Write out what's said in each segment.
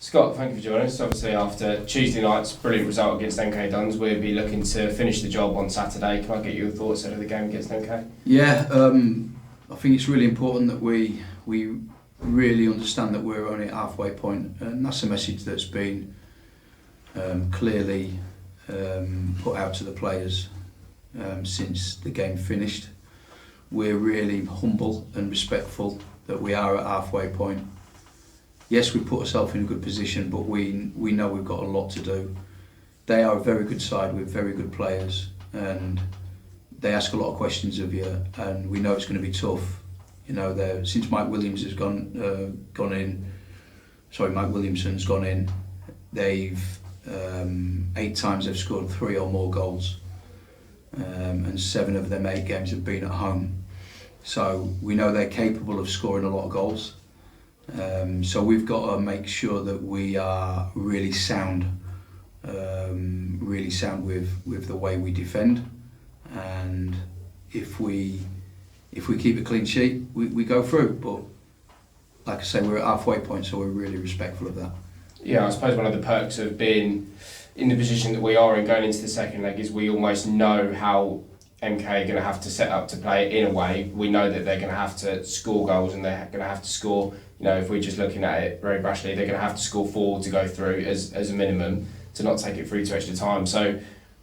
Scott, thank you for joining us. Obviously, after Tuesday night's brilliant result against MK Dons, we'll be looking to finish the job on Saturday. Can I get your thoughts ahead of the game against MK? Yeah, I think it's really important that we really understand that we're only at halfway point, and that's a message that's been clearly put out to the players since the game finished. We're really humble and respectful that we are at halfway point. Yes, we put ourselves in a good position, but we know we've got a lot to do. They are a very good side with very good players, and they ask a lot of questions of you, and we know it's going to be tough. You know, since Mike Williamson's gone in, they've 8 times they've scored 3 or more goals, and 7 of them 8 games have been at home. So we know they're capable of scoring a lot of goals. So we've got to make sure that we are really sound with the way we defend, and if we keep a clean sheet, we go through. But like I say, we're at halfway point, so we're really respectful of that. Yeah, I suppose one of the perks of being in the position that we are in going into the second leg is we almost know how MK are going to have to set up to play in a way. We know that they're going to have to score goals, and they're going to have to score, you know, if we're just looking at it very brashly, they're going to have to score 4 to go through as a minimum to not take it through to extra time. So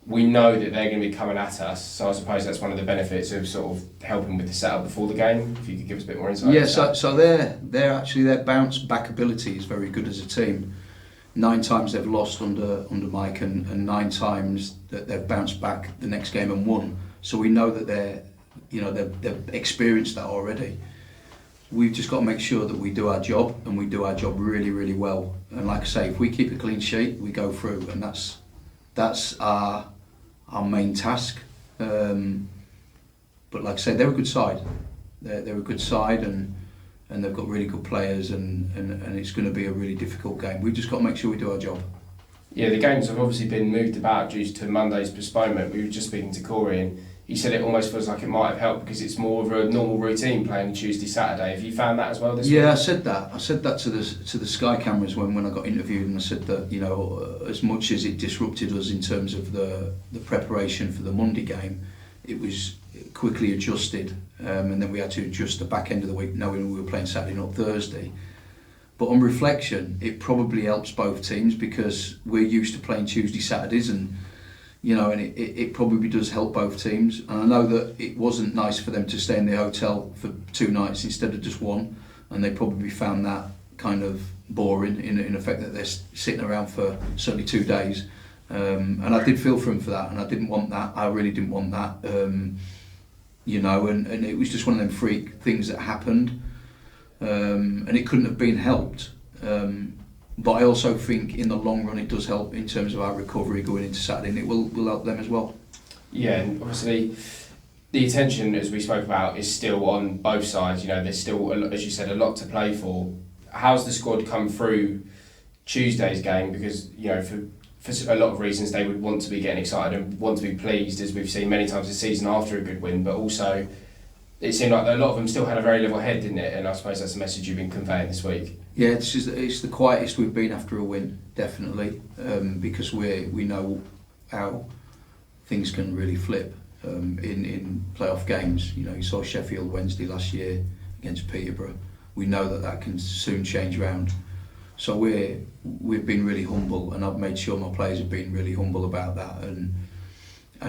we know that they're going to be coming at us. So I suppose that's one of the benefits of sort of helping with the setup before the game. If you could give us a bit more insight. Yeah, so their bounce back ability is very good as a team. 9 times they've lost under Mike, and 9 times that they've bounced back the next game and won. So we know that they've experienced that already. We've just got to make sure that we do our job, and we do our job really, really well. And like I say, if we keep a clean sheet, we go through, and that's our main task. But like I say, they're a good side. They're a good side, and they've got really good players, and it's going to be a really difficult game. We've just got to make sure we do our job. Yeah, the games have obviously been moved about due to Monday's postponement. We were just speaking to Corey, and he said it almost feels like it might have helped because it's more of a normal routine playing Tuesday, Saturday. Have you found that as well this week? Yeah, I said that to the Sky cameras when I got interviewed, and I said that, you know, as much as it disrupted us in terms of the preparation for the Monday game, it was quickly adjusted, and then we had to adjust the back end of the week knowing we were playing Saturday, not Thursday. But on reflection, it probably helps both teams because we're used to playing Tuesday, Saturdays, and you know, and it probably does help both teams. And I know that it wasn't nice for them to stay in the hotel for 2 nights instead of just 1, and they probably found that kind of boring in effect that they're sitting around for certainly 2 days. And I did feel for them for that, and I didn't want that. I really didn't want that. You know, and it was just one of them freak things that happened, and it couldn't have been helped. But I also think in the long run it does help in terms of our recovery going into Saturday, and it will help them as well. Yeah, and obviously the attention, as we spoke about, is still on both sides. You know, there's still, as you said, a lot to play for. How's the squad come through Tuesday's game? Because, you know, for a lot of reasons they would want to be getting excited and want to be pleased, as we've seen many times this season after a good win, but also it seemed like a lot of them still had a very level head, didn't it? And I suppose that's the message you've been conveying this week. Yeah, it's the quietest we've been after a win, definitely, because we know how things can really flip in playoff games. You know, you saw Sheffield Wednesday last year against Peterborough. We know that can soon change round. So we've been really humble, and I've made sure my players have been really humble about that and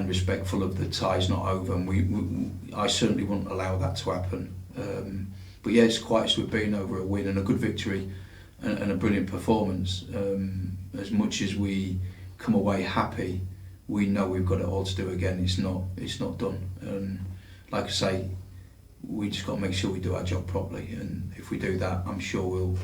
respectful of the tie's not over. And I certainly wouldn't allow that to happen. But yeah, it's quietest we've been over a win and a good victory and a brilliant performance. As much as we come away happy, we know we've got it all to do again. It's not done. And like I say, we just got to make sure we do our job properly. And if we do that, I'm sure we'll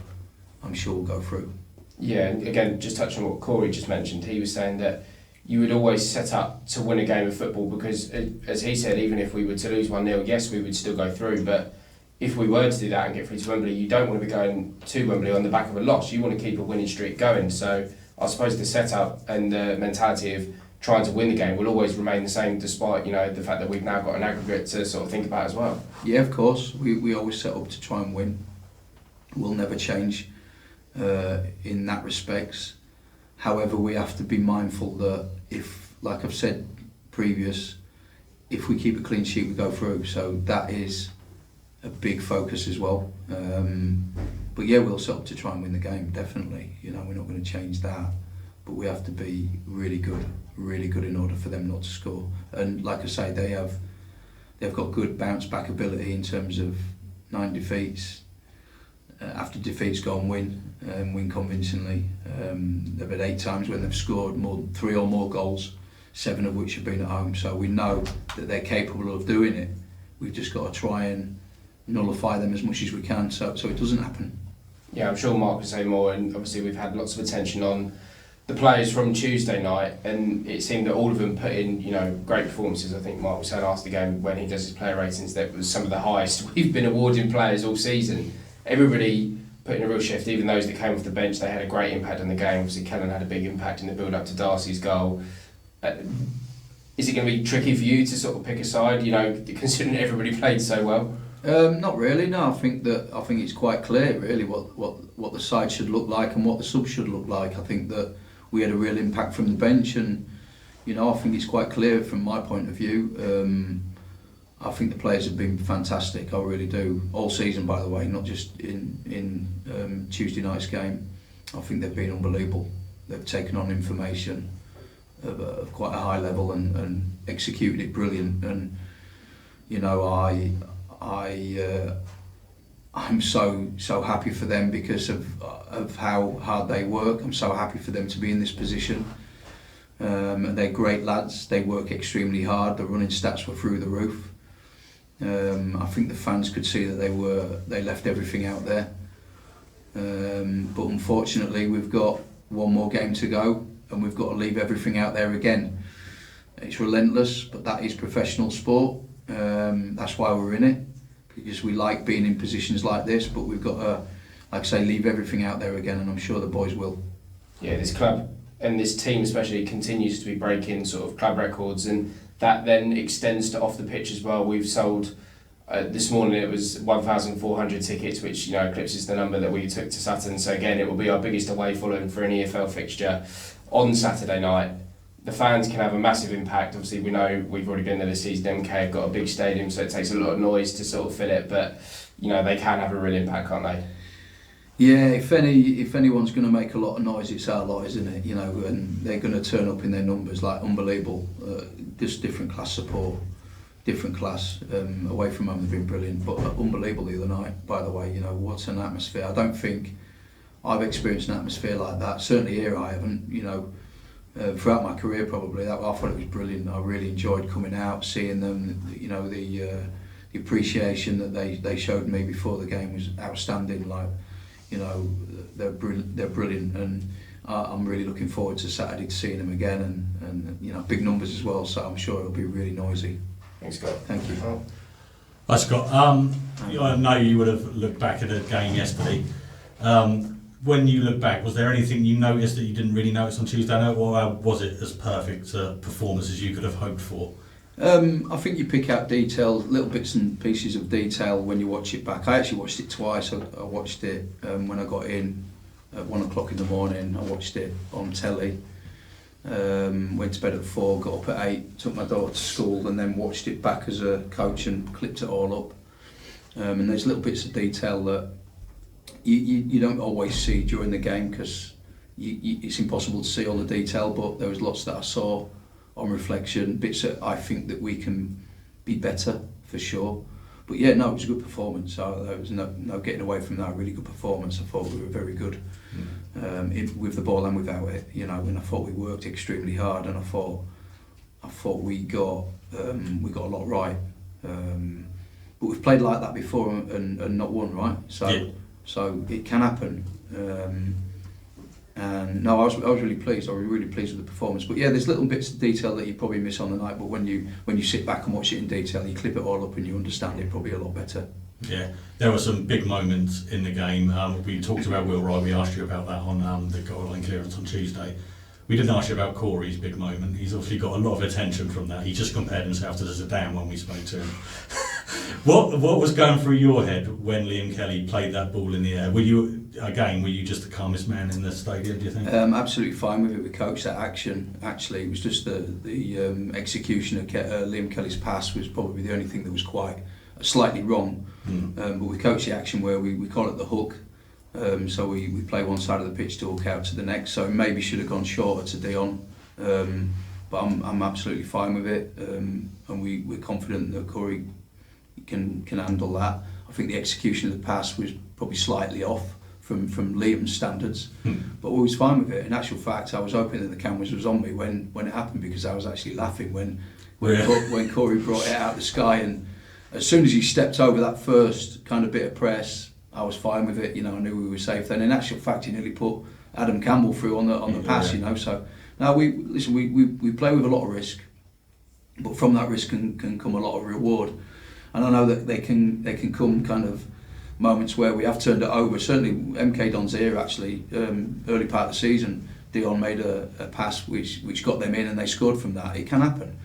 go through. Yeah, and again, just touching on what Corey just mentioned, he was saying that you would always set up to win a game of football because, as he said, even if we were to lose 1-0, yes, we would still go through, but if we were to do that and get through to Wembley, you don't want to be going to Wembley on the back of a loss. You want to keep a winning streak going. So I suppose the setup and the mentality of trying to win the game will always remain the same, despite, you know, the fact that we've now got an aggregate to sort of think about as well. Yeah, of course. We always set up to try and win. We'll never change in that respects. However, we have to be mindful that if, like I've said previous, if we keep a clean sheet, we go through. So that is a big focus as well. But yeah, we'll set up to try and win the game, definitely. You know, we're not going to change that. But we have to be really good in order for them not to score. And like I say, they've got good bounce back ability in terms of 9 defeats. After defeats, go and win convincingly. They've had 8 times when they've scored 3 or more goals, 7 of which have been at home. So we know that they're capable of doing it. We've just got to try and nullify them as much as we can, so it doesn't happen. Yeah, I'm sure Mark will say more, and obviously we've had lots of attention on the players from Tuesday night, and it seemed that all of them put in, great performances. I think Mark was saying after the game when he does his player ratings that was some of the highest we've been awarding players all season. Everybody put in a real shift, even those that came off the bench, they had a great impact on the game. Obviously Kellen had a big impact in the build-up to Darcy's goal. Is it going to be tricky for you to sort of pick a side, considering everybody played so well? Not really, no. I think it's quite clear really what the side should look like and what the sub should look like. I think that we had a real impact from the bench, and I think it's quite clear from my point of view. I think the players have been fantastic. I really do. All season, by the way, not just in Tuesday night's game. I think they've been unbelievable. They've taken on information of quite a high level and executed it brilliant. And I'm so happy for them because of how hard they work. I'm so happy for them to be in this position. And they're great lads. They work extremely hard. The running stats were through the roof. I think the fans could see that they left everything out there. But unfortunately, we've got one more game to go, and we've got to leave everything out there again. It's relentless, but that is professional sport. That's why we're in it, because we like being in positions like this. But we've got to, like I say, leave everything out there again, and I'm sure the boys will. Yeah, this club and this team especially continues to be breaking sort of club records, and that then extends to off the pitch as well. We've sold, this morning it was 1,400 tickets, which eclipses the number that we took to Sutton. So again, it will be our biggest away following for an EFL fixture on Saturday night. The fans can have a massive impact. Obviously, we know we've already been there this season. MK have got a big stadium, so it takes a lot of noise to sort of fill it. But they can have a real impact, can't they? Yeah, if anyone's going to make a lot of noise, it's our lot, isn't it? And they're going to turn up in their numbers like unbelievable. Just different class support, different class. Away from home, they've been brilliant, but unbelievable the other night. By the way, what an atmosphere! I don't think I've experienced an atmosphere like that. Certainly here, I haven't. Throughout my career, probably I thought it was brilliant. I really enjoyed coming out, seeing them. The appreciation that they showed me before the game was outstanding. They're brilliant, and I'm really looking forward to Saturday to seeing them again, and big numbers as well. So I'm sure it'll be really noisy. Thanks, Scott. Thank you. Hi, Scott. I know you would have looked back at the game yesterday. When you look back, was there anything you noticed that you didn't really notice on Tuesday night, or was it as perfect a performance as you could have hoped for? I think you pick out details, little bits and pieces of detail when you watch it back. I actually watched it twice. I watched it when I got in at 1 o'clock in the morning. I watched it on telly. Went to bed at 4, got up at 8, took my daughter to school, and then watched it back as a coach and clipped it all up. And there's little bits of detail that you don't always see during the game, because it's impossible to see all the detail, but there was lots that I saw on reflection, bits that I think that we can be better for sure. But yeah, no, it was a good performance. So there was no getting away from that. Really good performance. I thought we were very good with the ball and without it. And I thought we worked extremely hard, and I thought we got a lot right. But we've played like that before and not won, right? So it can happen. And no, I was really pleased. I was really pleased with the performance. But yeah, there's little bits of detail that you probably miss on the night. But when you sit back and watch it in detail, you clip it all up and you understand it probably a lot better. Yeah, there were some big moments in the game. We talked about Will Wright. We asked you about that on the goal line clearance on Tuesday. We didn't ask you about Corey's big moment. He's obviously got a lot of attention from that. He just compared himself to Zidane when we spoke to him. What was going through your head when Liam Kelly played that ball in the air? Were you just the calmest man in the stadium, do you think? Absolutely fine with it. We coached that action. Actually, it was just the execution of Liam Kelly's pass was probably the only thing that was quite slightly wrong. But we coached the action where we call it the hook. So we play one side of the pitch to hook out to the next. So maybe should have gone shorter to Dion. But I'm absolutely fine with it. And we're confident that Corey can handle that. I think the execution of the pass was probably slightly off from Liam's standards, but we was fine with it. In actual fact, I was hoping that the cameras was on me when it happened, because I was actually laughing when Corey brought it out of the sky, and as soon as he stepped over that first kind of bit of press, I was fine with it. I knew we were safe then. In actual fact, he nearly put Adam Campbell through on the pass. So now we play with a lot of risk, but from that risk can come a lot of reward. And I know that they can come kind of moments where we have turned it over. Certainly MK Dons here actually, early part of the season, Dion made a pass which got them in and they scored from that. It can happen.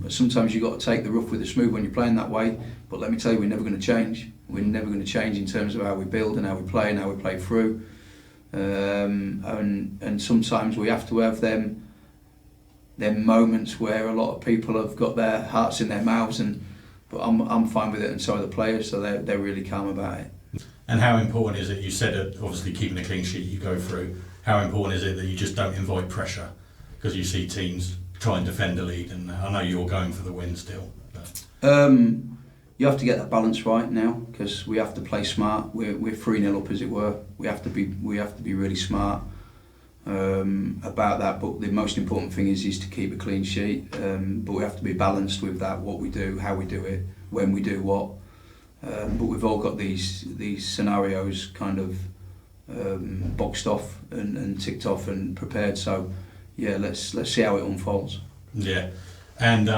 But sometimes you've got to take the rough with the smooth when you're playing that way. But let me tell you, we're never going to change. We're never going to change in terms of how we build and how we play and how we play through. And sometimes we have to have them moments where a lot of people have got their hearts in their mouths, but I'm fine with it, and so are the players, so they're really calm about it. And how important is it, you said it, obviously keeping a clean sheet you go through, how important is it that you just don't invite pressure? Because you see teams try and defend the lead, and I know you're going for the win still. You have to get that balance right now, because we have to play smart. We're 3-0 up, as it were. We have to be really smart about that. But the most important thing is to keep a clean sheet. But we have to be balanced with that. What we do, how we do it, when we do what. But we've all got these scenarios kind of boxed off and ticked off and prepared. So yeah, let's see how it unfolds. Yeah, and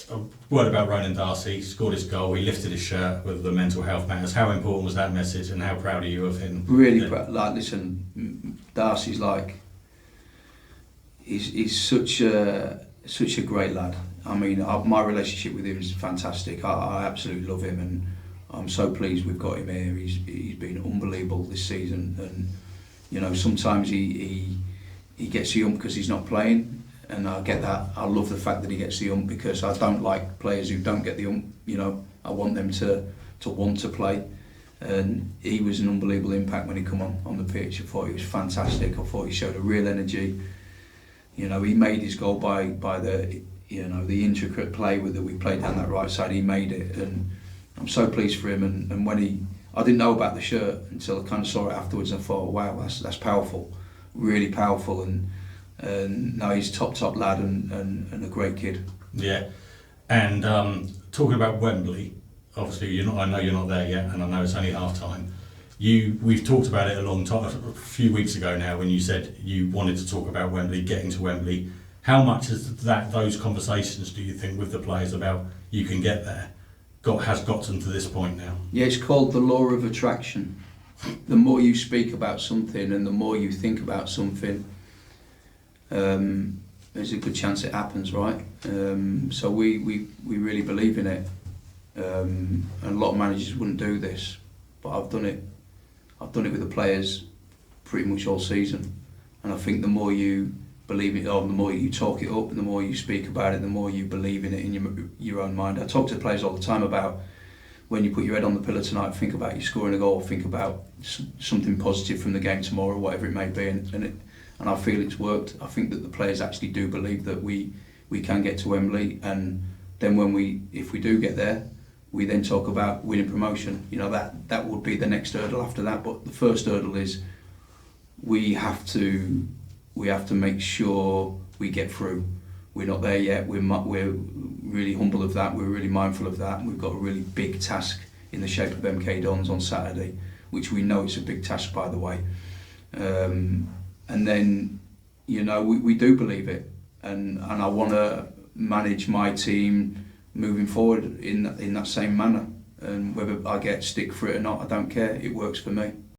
a word about Ronan Darcy. He scored his goal. He lifted his shirt with the mental health matters. How important was that message, and how proud are you of him? Really proud. Listen, Darcy's he's such a great lad. I mean, my relationship with him is fantastic. I absolutely love him, and I'm so pleased we've got him here. He's been unbelievable this season, and sometimes he gets the ump because he's not playing. And I get that. I love the fact that he gets the ump, because I don't like players who don't get the ump. I want them to want to play. And he was an unbelievable impact when he come on the pitch. I thought he was fantastic. I thought he showed a real energy. He made his goal by the the intricate play that we played down that right side. He made it, and I'm so pleased for him. And when I didn't know about the shirt until I kind of saw it afterwards, and I thought, wow, that's powerful, really powerful. And now he's top lad and a great kid. Yeah, and talking about Wembley, obviously I know you're not there yet, and I know it's only half time. We've talked about it a few weeks ago now, when you said you wanted to talk about Wembley, getting to Wembley. How much has those conversations, do you think, with the players about you can get there, has gotten to this point now? Yeah, it's called the law of attraction. The more you speak about something and the more you think about something, there's a good chance it happens, right? So we really believe in it, and a lot of managers wouldn't do this, but I've done it with the players pretty much all season. And I think the more you believe it, or the more you talk it up, and the more you speak about it, the more you believe in it in your own mind. I talk to players all the time about, when you put your head on the pillow tonight, think about you scoring a goal, think about something positive from the game tomorrow, whatever it may be, and I feel it's worked. I think that the players actually do believe that we can get to Wembley, and then if we do get there, we then talk about winning promotion. That would be the next hurdle after that. But the first hurdle is we have to make sure we get through. We're not there yet. We're really humble of that. We're really mindful of that. We've got a really big task in the shape of MK Dons on Saturday, which we know it's a big task, by the way. And then, we do believe it, and I want to manage my team moving forward in that same manner. And whether I get stick for it or not, I don't care. It works for me.